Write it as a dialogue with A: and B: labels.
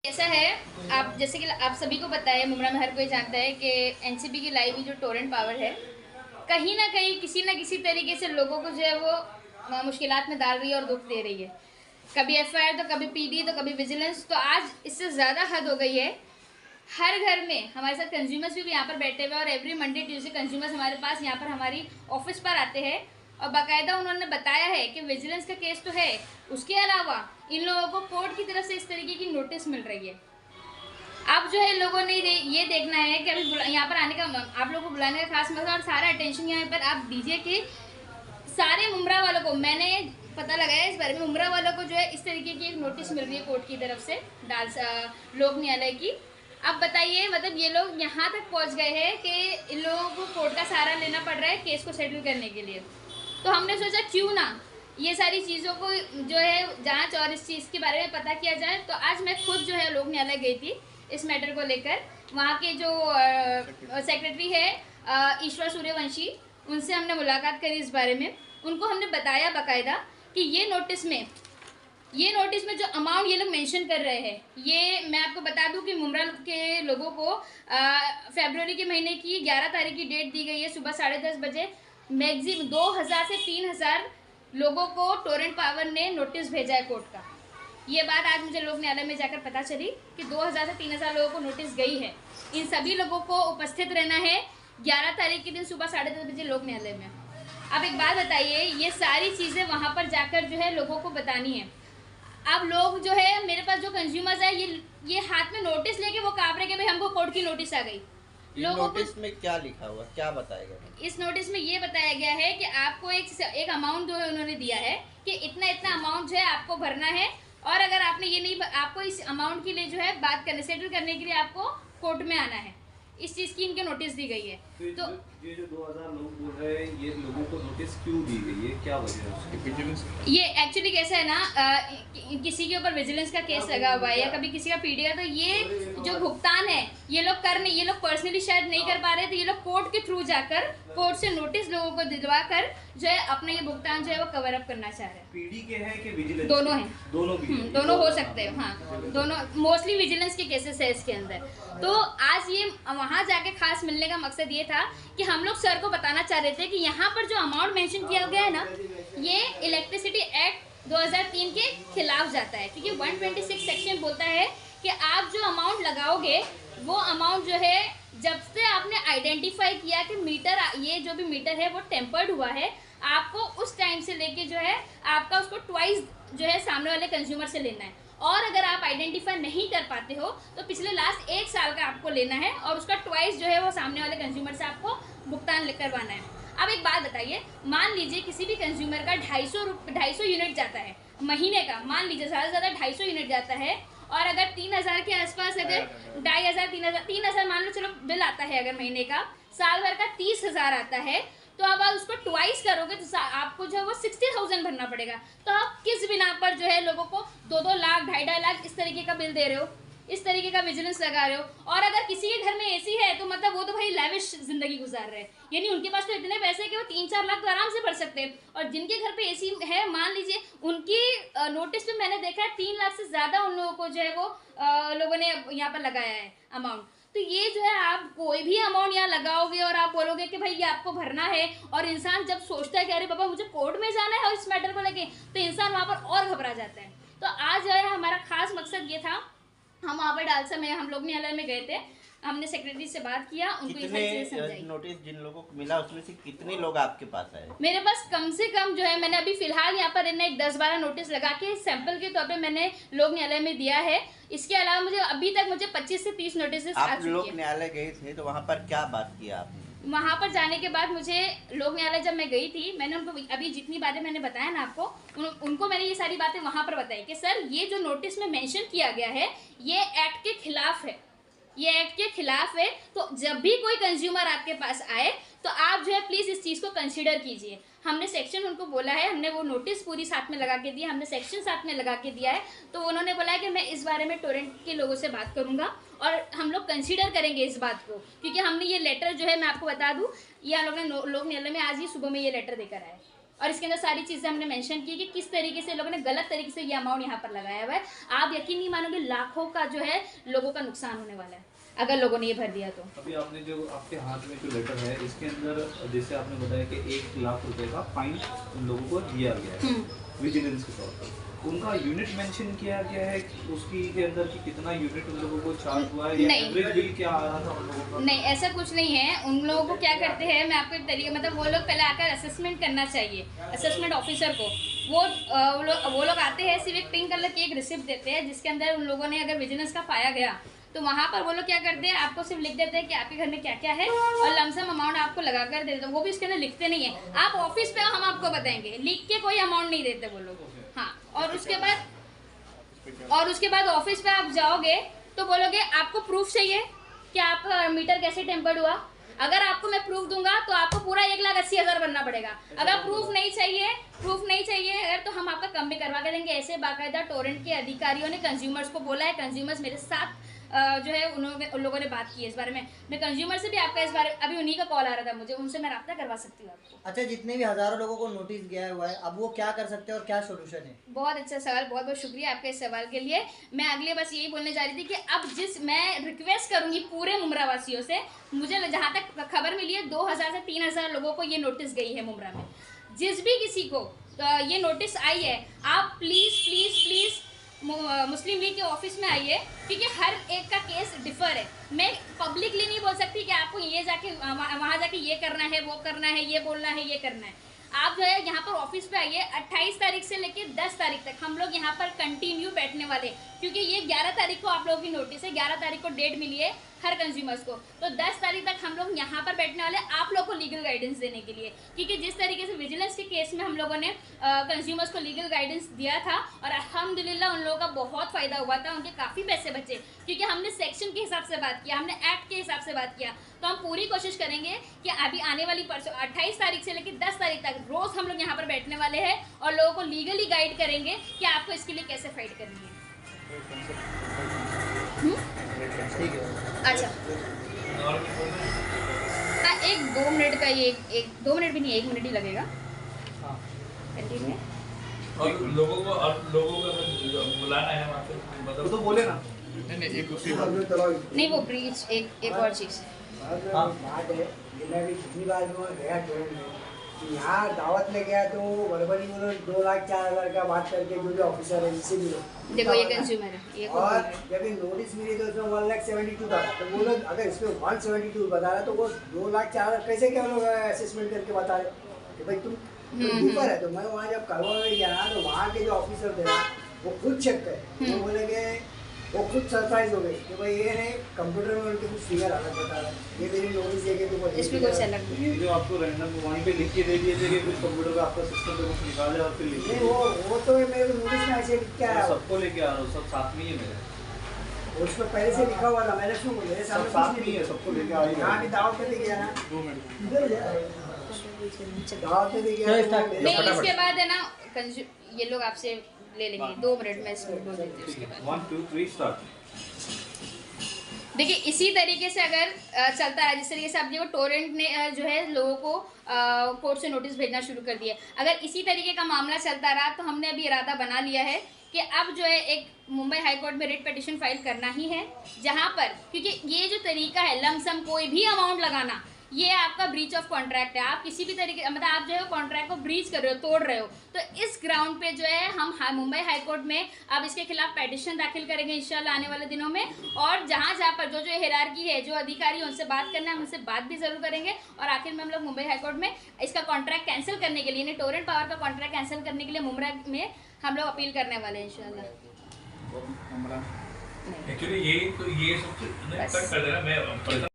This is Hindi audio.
A: ऐसा है, आप जैसे कि आप सभी को पता है, मुमरा में हर कोई जानता है कि एनसीबी की लाई हुई जो टोरेंट पावर है कहीं ना कहीं किसी ना किसी तरीके से लोगों को जो है वो मुश्किलात में डाल रही है और दुख दे रही है। कभी एफआईआर तो कभी पीडी तो कभी विजिलेंस, तो आज इससे ज़्यादा हद हो गई है। हर घर में हमारे साथ कंज्यूमर्स भी यहाँ पर बैठे हुए और एवरी मंडे ट्यूसडे कंज्यूमर्स हमारे पास यहाँ पर हमारी ऑफिस पर आते हैं और बाकायदा उन्होंने बताया है कि विजिलेंस का केस तो है, उसके अलावा इन लोगों को कोर्ट की तरफ से इस तरीके की नोटिस मिल रही है। अब जो है लोगों ने ये देखना है कि अभी यहाँ पर आने का, आप लोगों को बुलाने का खास मकसद और सारा अटेंशन यहाँ पर आप दीजिए कि सारे मुमरा वालों को, मैंने पता लगाया इस बारे में, मुमरा वालों को जो है इस तरीके की एक नोटिस मिल रही है कोर्ट की तरफ से, लोक न्यायालय की। अब बताइए, मतलब ये लोग यहाँ तक पहुँच गए हैं कि इन लोगों को कोर्ट का सहारा लेना पड़ रहा है केस को सेटल करने के लिए। तो हमने सोचा क्यों ना ये सारी चीज़ों को जो है जांच और इस चीज़ के बारे में पता किया जाए। तो आज मैं खुद जो है लोक न्यायालय गई थी इस मैटर को लेकर। वहाँ के जो सेक्रेटरी है ईश्वर सूर्यवंशी, उनसे हमने मुलाकात करी इस बारे में। उनको हमने बताया बाकायदा कि ये नोटिस में जो अमाउंट ये लोग मेंशन कर रहे हैं, ये मैं आपको बता दूं कि मुमरा के लोगों को फरवरी के महीने की 11 तारीख की डेट दी गई है। सुबह 10:30 बजे मैक्सिमम 2000 से 3000 लोगों को टोरेंट पावर ने नोटिस भेजा है कोर्ट का। ये बात आज मुझे लोक न्यायालय में जाकर पता चली कि 2000 से 3000 लोगों को नोटिस गई है। इन सभी लोगों को उपस्थित रहना है 11 तारीख के दिन सुबह 10:30 बजे लोक न्यायालय में। अब एक बात बताइए, ये सारी चीज़ें वहाँ पर जाकर जो है लोगों को बतानी है। अब लोग जो है, मेरे पास जो कंज्यूमर्स है, ये हाथ में नोटिस लेके वो कांप रहे कि भाई हमको कोर्ट की नोटिस आ गई। लोगों
B: नोटिस में क्या लिखा हुआ, क्या बताया गया?
A: इस नोटिस में ये बताया गया है कि आपको एक अमाउंट जो है उन्होंने दिया है कि इतना इतना अमाउंट जो है आपको भरना है, और अगर आपने ये नहीं, आपको इस अमाउंट के लिए जो है बात करने, सेटल करने के लिए आपको कोर्ट में आना है। इस चीज़ की इनके नोटिस दी गई है। तो
C: ये जो 2000 लोग बोल रहे हैं, ये लोगों को नोटिस क्यों दी गई है, क्या वजह है उसकी?
A: ये एक्चुअली कैसा है ना, किसी के ऊपर विजिलेंस का केस लगा हुआ है या कभी किसी का पीडी है, तो ये जो भुगतान है ये लोग पर्सनली शायद नहीं कर पा रहे, तो ये लोग कोर्ट के थ्रू जाकर कोर्ट से नोटिस लोगों को दिलवा कर जो है अपना ये भुगतान जो है वो कवर अप करना चाह रहे हैं।
C: पीडी के हैं कि विजिलेंस?
A: दोनों हैं।
C: दोनों भी
A: दोनों हो सकते हैं, हाँ, दोनों मोस्टली विजिलेंस के केसेस है इसके अंदर। तो आज ये वहाँ जाके खास मिलने का मकसद ये था कि हम लोग सर को बताना चाह रहे थे कि यहाँ पर जो अमाउंट मेंशन किया गया है ना, ये इलेक्ट्रिसिटी एक्ट 2003 के खिलाफ जाता है, क्योंकि 126 सेक्शन बोलता है कि आप जो अमाउंट लगाओगे वो अमाउंट जो है, जब से आपने आइडेंटिफाई किया कि मीटर, ये जो भी मीटर है वो टेम्पर्ड हुआ है, आपको उस टाइम से लेके जो है आपका उसको ट्वाइस जो है सामने वाले कंज्यूमर से लेना है। और अगर आप आइडेंटिफाई नहीं कर पाते हो तो पिछले लास्ट 1 साल का आपको लेना है और उसका ट्वाइस जो है वो सामने वाले कंज्यूमर से आपको भुगतान करवाना है। अब एक बात बताइए, मान लीजिए किसी भी कंज्यूमर का 250 यूनिट जाता है महीने का, मान लीजिए ज़्यादा से ज़्यादा 250 यूनिट जाता है, और अगर 3000 के आसपास, अगर 2500 3000 मान लो, चलो बिल आता है अगर महीने का, साल भर का 30,000 आता है, तो अब आप उसको ट्वाइस करोगे तो आपको जो है वो 60,000 भरना पड़ेगा। तो आप किस बिना पर जो है लोगों को 2-2 लाख 2.5 लाख इस तरीके का बिल दे रहे हो, इस तरीके का विजिलेंस लगा रहे हो। और अगर किसी के घर में एसी है तो मतलब वो तो भाई लैविश जिंदगी गुजार रहे हैं, यानी उनके पास तो इतने पैसे हैं कि वो 3-4 लाख तो आराम से भर सकते हैं। और जिनके घर पे एसी है, मान लीजिए, उनकी नोटिस में मैंने देखा है 3 लाख से ज़्यादा उन लोगों को जो है वो लोगों ने यहाँ पर लगाया है अमाउंट। तो ये जो है, आप कोई भी अमाउंट यहाँ लगाओगे और आप बोलोगे कि भाई ये आपको भरना है, और इंसान जब सोचता है कि अरे बाबा मुझे कोर्ट में जाना है और इस मैटर को लेके, तो इंसान वहाँ पर और घबरा जाता है। तो आज जो है हमारा खास मकसद ये था, हम वहाँ पर डालसा में, हम लोग न्यायालय में गए थे, हमने सेक्रेटरी से बात किया, उनको ये सारी चीजें समझाई।
B: नोटिस जिन लोगों को मिला उसमें से कितने लोग आपके पास आए?
A: मेरे पास कम से कम जो है, मैंने अभी फिलहाल यहाँ पर इन्हें 10-12 नोटिस लगा के सैंपल के तौर पे मैंने लोक न्यायालय में दिया है। इसके अलावा मुझे अभी तक 25 से 30 नोटिस आ चुकी है।
B: लोक न्यायालय गए थे तो वहाँ पर क्या बात किया आपने?
A: वहाँ पर जाने के बाद मुझे लोक न्यायालय जब मैं गई थी, मैंने उनको अभी जितनी बातें मैंने बताया ना आपको, उनको मैंने ये सारी बातें वहाँ पर बताई कि सर ये जो नोटिस में मेंशन किया गया है ये एक्ट के खिलाफ है, ये एक्ट के खिलाफ है। तो जब भी कोई कंज्यूमर आपके पास आए तो आप जो है प्लीज़ इस चीज़ को कंसीडर कीजिए। हमने सेक्शन उनको बोला है, हमने वो नोटिस पूरी साथ में लगा के दी, हमने सेक्शन साथ में लगा के दिया है। तो उन्होंने बोला है कि मैं इस बारे में टोरेंट के लोगों से बात करूंगा और हम लोग कंसीडर करेंगे इस बात को, क्योंकि हमने ये लेटर जो है, मैं आपको बता दूं, ये हम लोग ने लोक न्यायालय में आज ही सुबह में ये लेटर देकर आए। और इसके अंदर सारी चीज़ें हमने मेंशन की कि किस तरीके से लोगों ने गलत तरीके से ये अमाउंट यहाँ पर लगाया हुआ है। आप यकीन नहीं मानोगे, लाखों का जो है लोगों का नुकसान होने वाला है अगर लोगों ने ये भर दिया तो।
C: अभी आपने जो आपके हाथ में जो लेटर है इसके अंदर जैसे आपने बताया कि 1 लाख रुपए का फाइन उन लोगों को दिया गया है विजिलेंस के तौर पर, उनका यूनिट मेंशन किया गया है उसकी के अंदर कि कितना यूनिट उन लोगों को चार्ज हुआ है या
A: नहीं।
C: एवरेज बिल क्या आ रहा था उन लोगों का?
A: नहीं, ऐसा कुछ नहीं है। उन लोगों को क्या करते हैं, मैं आपको एक तरीके, मतलब वो लोग पहले आकर असेसमेंट करना चाहिए असेसमेंट ऑफिसर को। वो लोग आते हैं, सिर्फ एक पिंक कलर की एक रिसिप्ट देते हैं जिसके अंदर उन लोगों ने अगर विजिलेंस का पाया गया तो वहाँ पर वो लोग क्या करते हैं, आपको सिर्फ लिख देते हैं कि आपके घर में क्या क्या है और लमसम अमाउंट आपको लगा कर दे देते हैं। वो भी इसके अंदर लिखते नहीं है, आप ऑफिस पे हम आपको बताएंगे, लिख के कोई अमाउंट नहीं देते वो लोग। हाँ, और उसके बाद ऑफिस पे आप जाओगे तो बोलोगे आपको प्रूफ चाहिए कि आप मीटर कैसे टेम्पर्ड हुआ। अगर आपको मैं प्रूफ दूंगा तो आपको पूरा 1,80,000 बनना पड़ेगा। अगर प्रूफ नहीं चाहिए अगर तो हम आपका कम भी करवा के देंगे। ऐसे बाकायदा टोरेंट के अधिकारियों ने कंज्यूमर्स को बोला है। कंज्यूमर्स मेरे साथ जो है उन लोगों ने बात की है इस बारे में। मैं कंज्यूमर से भी आपका इस बारे अभी उन्हीं का कॉल आ रहा था मुझे, उनसे मैं रब्ता करवा सकती हूँ आपको।
D: अच्छा, जितने भी हजारों लोगों को नोटिस गया हुआ है, अब वो क्या कर सकते हैं और क्या सोल्यूशन है?
A: बहुत अच्छा सवाल, बहुत बहुत शुक्रिया आपके इस सवाल के लिए। मैं अगले बस यही बोलने जा रही थी कि अब मैं रिक्वेस्ट करूंगी पूरे मुमरा वासियों से, मुझे जहाँ तक खबर मिली है 2,000 से 3,000 लोगों को ये नोटिस गई है मुमरा में। जिस भी किसी को ये नोटिस आई है, आप please please please Muslim league के ऑफिस में आइए, क्योंकि हर एक का केस डिफर है। मैं पब्लिकली नहीं बोल सकती कि आपको ये जाके वहाँ जाके ये करना है, वो करना है, ये बोलना है, ये करना है। आप जो है यहाँ पर ऑफिस पे आइए। 28 तारीख से लेकर 10 तारीख तक हम लोग यहाँ पर कंटिन्यू बैठने वाले, क्योंकि ये 11 तारीख को आप लोगों की नोटिस है, 11 तारीख को डेट मिली है हर कंज्यूमर्स को, तो 10 तारीख तक हम लोग यहाँ पर बैठने वाले आप लोग को लीगल गाइडेंस देने के लिए। क्योंकि जिस तरीके से विजिलेंस के केस में हम लोगों ने कंज्यूमर्स को लीगल गाइडेंस दिया था और अल्हम्दुलिल्लाह उन लोगों का बहुत फ़ायदा हुआ था, उनके काफ़ी पैसे बचे, क्योंकि हमने सेक्शन के हिसाब से बात किया, हमने एक्ट के हिसाब से बात किया। तो हम पूरी कोशिश करेंगे कि अभी आने वाली परसों 28 तारीख से लेकर 10 तारीख तक रोज़ हम लोग यहाँ पर बैठने वाले हैं और लोगों को लीगली गाइड करेंगे कि आपको इसके लिए कैसे फाइट करनी है। अच्छा, हाँ, 1-2 मिनट का ये 2 मिनट भी नहीं, 1 मिनट ही लगेगा। कंटिन्यू।
E: और लोगों को बुलाना है वहाँ पे, मतलब
C: तो बोले ना।
E: नहीं एक दूसरी बात।
A: नहीं, वो ब्रीच एक और चीज़।
F: बात है कि मैं भी कितनी बार गया टोरेंट में, यहाँ दावत में गया तो बराबरी बोलो 2,04,000 का बात करके जो ऑफिसर है इससे भी लोग
A: देखो ये कंज्यूमर है, ये कौन
F: और
A: बोल रहा है?
F: जब ये नोटिस मिली तो उसमें 1,72,000 था, तो वो लोग अगर इसमें 172 बता रहा तो वो 2,04,000 कैसे क्या लोग असेसमेंट करके बता रहे कि भाई तुम ऊपर है। तो मैं वहाँ जब करवा में गया ना तो वहाँ के जो ऑफिसर थे ना वो खुद चेक करे, वो बोलेंगे, वो खुद सरप्राइज हो गए कि भाई ये नहीं कंप्यूटर में उनके कुछ फिगर अलग बता रहा है, ये मेरी नोटिस देके तो
A: इसमें कुछ अलग नहीं।
C: ये जो आपको रैंडम वहीं पे लिख के दे दिए थे कि कुछ कंप्यूटर पे आपका सिस्टम पे कुछ निकाले और फिर लिख
F: नहीं, वो तो मेरे नोटिस में ऐसे लिख के आया,
C: सबको लेके आ रहा हूँ, सब साथ में ही है मेरे,
F: उसमें पहले से लिखा हुआ था, मैंने सुन मेरे
C: सब
F: सामने
C: साथ
F: कुछ
C: में ही
F: नहीं
C: है, सबको लेके आ ही
F: यहाँ की दावत पे गया ना,
E: 2 मिनट।
F: इधर जा, दावत पे गया तो वो मेरे
A: नहीं, इसके बाद है ना ये लोग आपसे ले लेंगे 2 मिनट में इसको बोल देती हूँ उसके बाद।
C: 1 2 3 स्टार्ट।
A: देखिए इसी तरीके से अगर चलता है, जिस तरीके से अब देखो टोरेंट ने जो है लोगों को कोर्ट से नोटिस भेजना शुरू कर दिया, अगर इसी तरीके का मामला चलता रहा तो हमने अभी इरादा बना लिया है कि अब जो है एक मुंबई हाई कोर्ट में रिट पिटीशन फाइल करना ही है, जहां पर क्योंकि ये जो तरीका है लमसम कोई भी अमाउंट लगाना, ये आपका ब्रीच ऑफ कॉन्ट्रैक्ट है। आप किसी भी तरीके मतलब आप जो है कॉन्ट्रैक्ट को ब्रीच कर रहे हो, तोड़ रहे हो, तो इस ग्राउंड पे जो है हम मुंबई हाई कोर्ट में अब इसके खिलाफ पेटिशन दाखिल करेंगे इंशाल्लाह आने वाले दिनों में। और जहाँ पर जो हिरार्की है, जो अधिकारी है, उनसे बात करना है, उनसे बात भी ज़रूर करेंगे। और आखिर में हम लोग मुंबई हाई कोर्ट में इसका कॉन्ट्रैक्ट कैंसिल करने के लिए, टोरेंट पावर का कॉन्ट्रैक्ट कैंसिल करने के लिए मुमरा में हम लोग अपील करने वाले हैं इंशाल्लाह।
E: एक्चुअली ये तो ये सब कट कर देना मैं